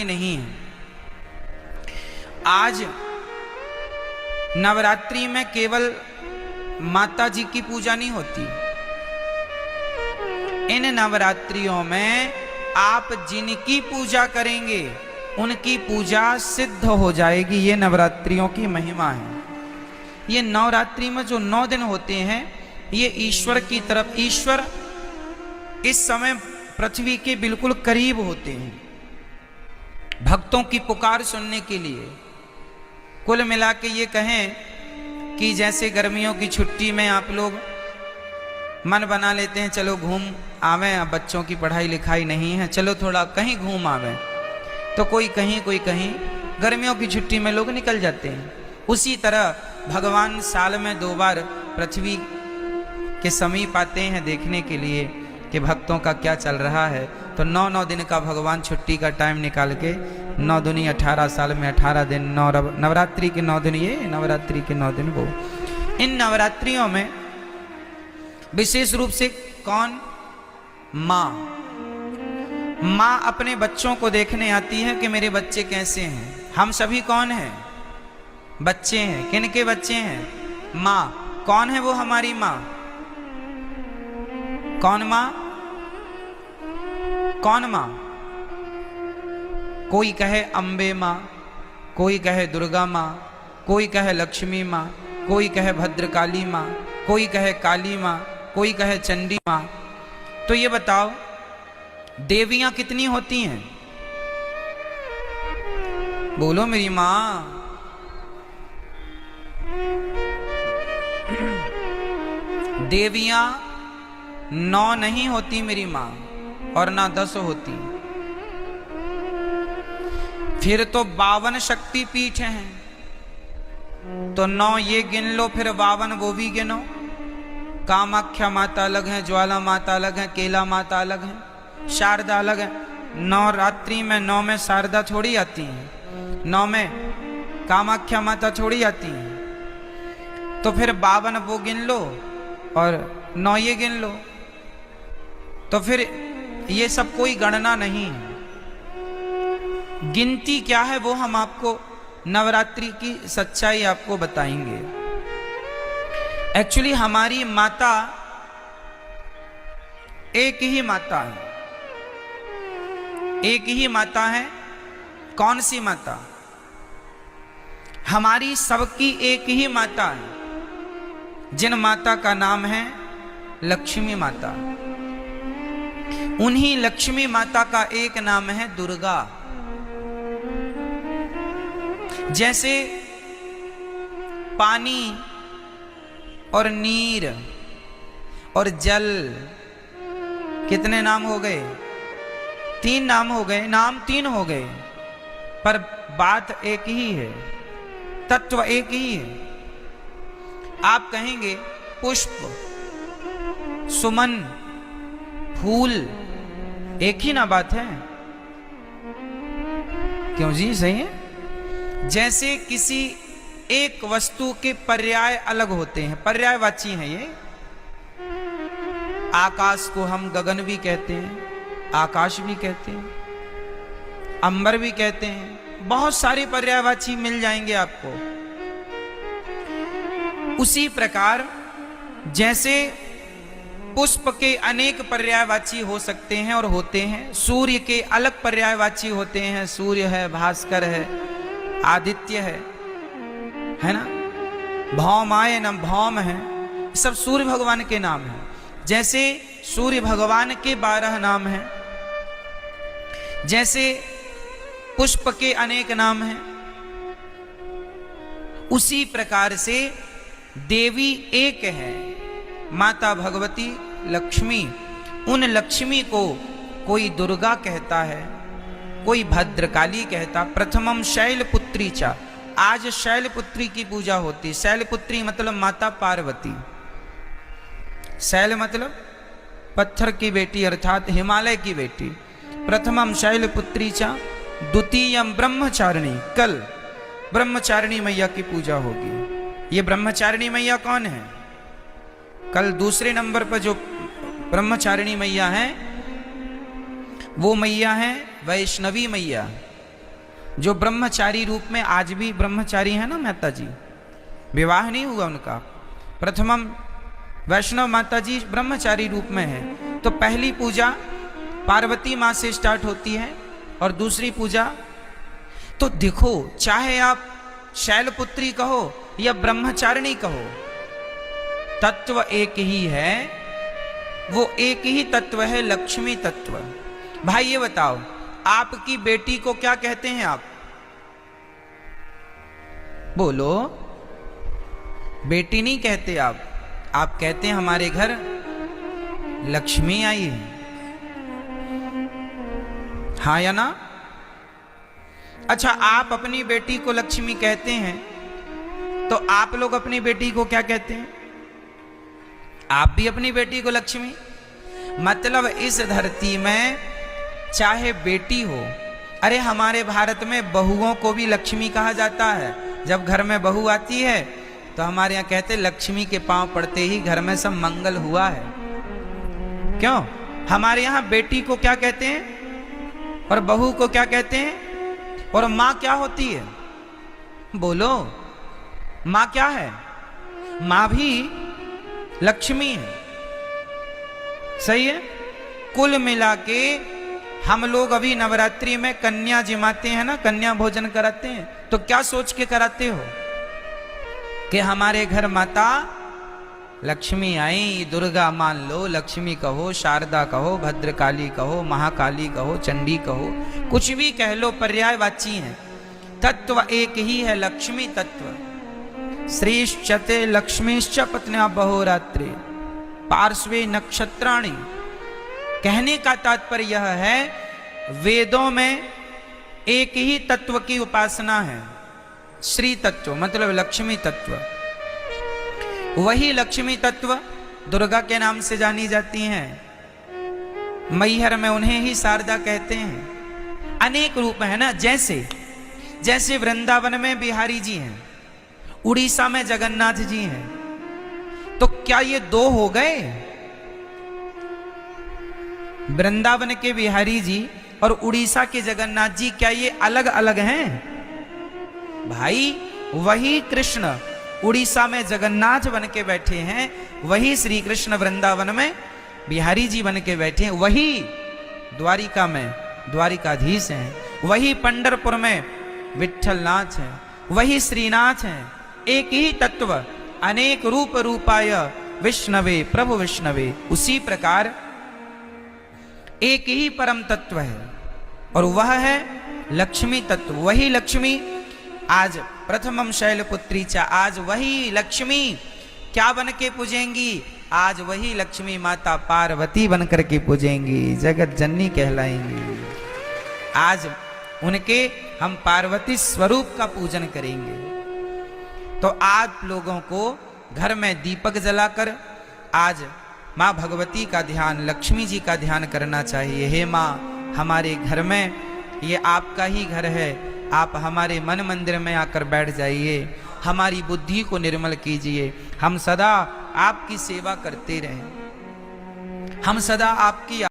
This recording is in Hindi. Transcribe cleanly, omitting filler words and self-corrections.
नहीं है। आज नवरात्रि में केवल माता जी की पूजा नहीं होती। इन नवरात्रियों में आप जिनकी पूजा करेंगे उनकी पूजा सिद्ध हो जाएगी। ये नवरात्रियों की महिमा है। ये नवरात्रि में जो 9 दिन होते हैं ये ईश्वर की तरफ, ईश्वर इस समय पृथ्वी के बिल्कुल करीब होते हैं भक्तों की पुकार सुनने के लिए। कुल मिला के ये कहें कि जैसे गर्मियों की छुट्टी में आप लोग मन बना लेते हैं चलो घूम आवें, अब बच्चों की पढ़ाई लिखाई नहीं है चलो थोड़ा कहीं घूम आवें, तो कोई कहीं कोई कहीं गर्मियों की छुट्टी में लोग निकल जाते हैं। उसी तरह भगवान साल में 2 बार पृथ्वी के समीप आते हैं देखने के लिए कि भक्तों का क्या चल रहा है। तो 9 दिन का भगवान छुट्टी का टाइम निकाल के 9 दूनी 18 साल में 18 दिन, नवरात्रि के 9 दिन ये, नवरात्रि के 9 दिन वो। इन नवरात्रियों में विशेष रूप से कौन? माँ। माँ अपने बच्चों को देखने आती है कि मेरे बच्चे कैसे हैं। हम सभी कौन हैं? बच्चे हैं। किन के बच्चे हैं? माँ। कौन है वो हमारी माँ? कौन माँ? कौन माँ? कोई कहे अम्बे माँ, कोई कहे दुर्गा माँ, कोई कहे लक्ष्मी माँ, कोई कहे भद्रकाली माँ, कोई कहे काली माँ, कोई कहे चंडी माँ। तो ये बताओ देवियां कितनी होती हैं? बोलो मेरी माँ। देवियां 9 नहीं होती मेरी माँ, और ना 10 होती। फिर तो 52 शक्ति पीठ हैं। तो 9 ये गिन लो, फिर 52 वो भी गिनो। कामाख्या माता अलग है, ज्वाला माता अलग है, केला माता अलग है, शारदा अलग है। नवरात्रि में 9 में शारदा थोड़ी आती है, 9 में कामाख्या माता थोड़ी आती है। तो फिर 52 वो गिन लो और 9 ये गिन लो। तो फिर ये सब कोई गणना नहीं है। गिनती क्या है वो हम आपको नवरात्रि की सच्चाई आपको बताएंगे। एक्चुअली हमारी माता एक ही माता है, एक ही माता है। कौन सी माता? हमारी सबकी एक ही माता है, जिन माता का नाम है लक्ष्मी माता। उन्हीं लक्ष्मी माता का एक नाम है दुर्गा। जैसे पानी और नीर और जल, कितने नाम हो गए? 3 नाम हो गए। नाम 3 हो गए पर बात एक ही है, तत्व एक ही है। आप कहेंगे पुष्प, सुमन, फूल, एक ही ना बात है? क्यों जी? सही है। जैसे किसी एक वस्तु के पर्याय अलग होते हैं, पर्यायवाची हैं ये। आकाश को हम गगन भी कहते हैं, आकाश भी कहते हैं, अंबर भी कहते हैं। बहुत सारे पर्यायवाची मिल जाएंगे आपको। उसी प्रकार जैसे पुष्प के अनेक पर्यायवाची हो सकते हैं और होते हैं, सूर्य के अलग पर्यायवाची होते हैं। सूर्य है, भास्कर है, आदित्य है ना, भौमाय न भौम है, सब सूर्य भगवान के नाम हैं। जैसे सूर्य भगवान के 12 नाम हैं, जैसे पुष्प के अनेक नाम हैं, उसी प्रकार से देवी एक है, माता भगवती लक्ष्मी। उन लक्ष्मी को कोई दुर्गा कहता है, कोई भद्रकाली कहता। प्रथमम शैलपुत्री चा, आज शैलपुत्री की पूजा होती। शैलपुत्री मतलब माता पार्वती। शैल मतलब पत्थर की बेटी अर्थात हिमालय की बेटी। प्रथमम शैलपुत्री चा, द्वितीयम ब्रह्मचारिणी। कल ब्रह्मचारिणी मैया की पूजा होगी। ये ब्रह्मचारिणी मैया कौन है? कल दूसरे नंबर पर जो ब्रह्मचारिणी मैया है वो मैया है वैष्णवी मैया। जो ब्रह्मचारी रूप में आज भी ब्रह्मचारी है ना माता जी, विवाह नहीं हुआ उनका, प्रथमम वैष्णव माता जी ब्रह्मचारी रूप में है, तो पहली पूजा पार्वती माँ से स्टार्ट होती है और दूसरी पूजा, तो देखो चाहे आप शैलपुत्री कहो या ब्रह्मचारिणी कहो, तत्व एक ही है, वो एक ही तत्व है, लक्ष्मी तत्व। भाई ये बताओ, आपकी बेटी को क्या कहते हैं आप? बोलो। बेटी नहीं कहते आप कहते हैं हमारे घर लक्ष्मी आई है, हाँ या ना? अच्छा, आप अपनी बेटी को लक्ष्मी कहते हैं, तो आप लोग अपनी बेटी को क्या कहते हैं? आप भी अपनी बेटी को लक्ष्मी। मतलब इस धरती में चाहे बेटी हो, अरे हमारे भारत में बहुओं को भी लक्ष्मी कहा जाता है। जब घर में बहू आती है तो हमारे यहाँ कहते हैं लक्ष्मी के पांव पड़ते ही घर में सब मंगल हुआ है। क्यों? हमारे यहाँ बेटी को क्या कहते हैं और बहू को क्या कहते हैं? और माँ क्या होती है? बोलो, माँ क्या है? माँ भी लक्ष्मी है। सही है। कुल मिला के हम लोग अभी नवरात्रि में कन्या जिमाते हैं ना, कन्या भोजन कराते हैं, तो क्या सोच के कराते हो कि हमारे घर माता लक्ष्मी आई? दुर्गा मान लो, लक्ष्मी कहो, शारदा कहो, भद्रकाली कहो, महाकाली कहो, चंडी कहो, कुछ भी कह लो, पर्यायवाची है। तत्व एक ही है, लक्ष्मी तत्व। श्रीश्चते लक्ष्मीश्च पत्न्या बहोरात्रे पार्श्वे नक्षत्राणि। कहने का तात्पर्य यह है, वेदों में एक ही तत्व की उपासना है, श्री तत्व, मतलब लक्ष्मी तत्व। वही लक्ष्मी तत्व दुर्गा के नाम से जानी जाती हैं। मैहर में उन्हें ही शारदा कहते हैं। अनेक रूप है ना, जैसे वृंदावन में बिहारी जी हैं, उड़ीसा में जगन्नाथ जी हैं, तो क्या ये दो हो गए? वृंदावन के बिहारी जी और उड़ीसा के जगन्नाथ जी क्या ये अलग अलग हैं? भाई वही कृष्ण उड़ीसा में जगन्नाथ बन के बैठे हैं, वही श्री कृष्ण वृंदावन में बिहारी जी बन के बैठे हैं, वही द्वारिका में द्वारिकाधीश हैं, वही पंढरपुर में विठ्ठलनाथ हैं, वही श्रीनाथ हैं। एक ही तत्व, अनेक रूप रूपाय विष्णवे प्रभु विष्णवे। उसी प्रकार एक ही परम तत्व है और वह है लक्ष्मी तत्व। वही लक्ष्मी आज प्रथमम शैलपुत्री चा, आज वही लक्ष्मी क्या बन के पूजेंगी? आज वही लक्ष्मी माता पार्वती बन करके पूजेंगी, जगत जननी कहलाएंगी। आज उनके हम पार्वती स्वरूप का पूजन करेंगे। तो आप लोगों को घर में दीपक जलाकर आज माँ भगवती का ध्यान, लक्ष्मी जी का ध्यान करना चाहिए। हे माँ, हमारे घर में, ये आपका ही घर है, आप हमारे मन मंदिर में आकर बैठ जाइए, हमारी बुद्धि को निर्मल कीजिए, हम सदा आपकी सेवा करते रहें, हम सदा आपकी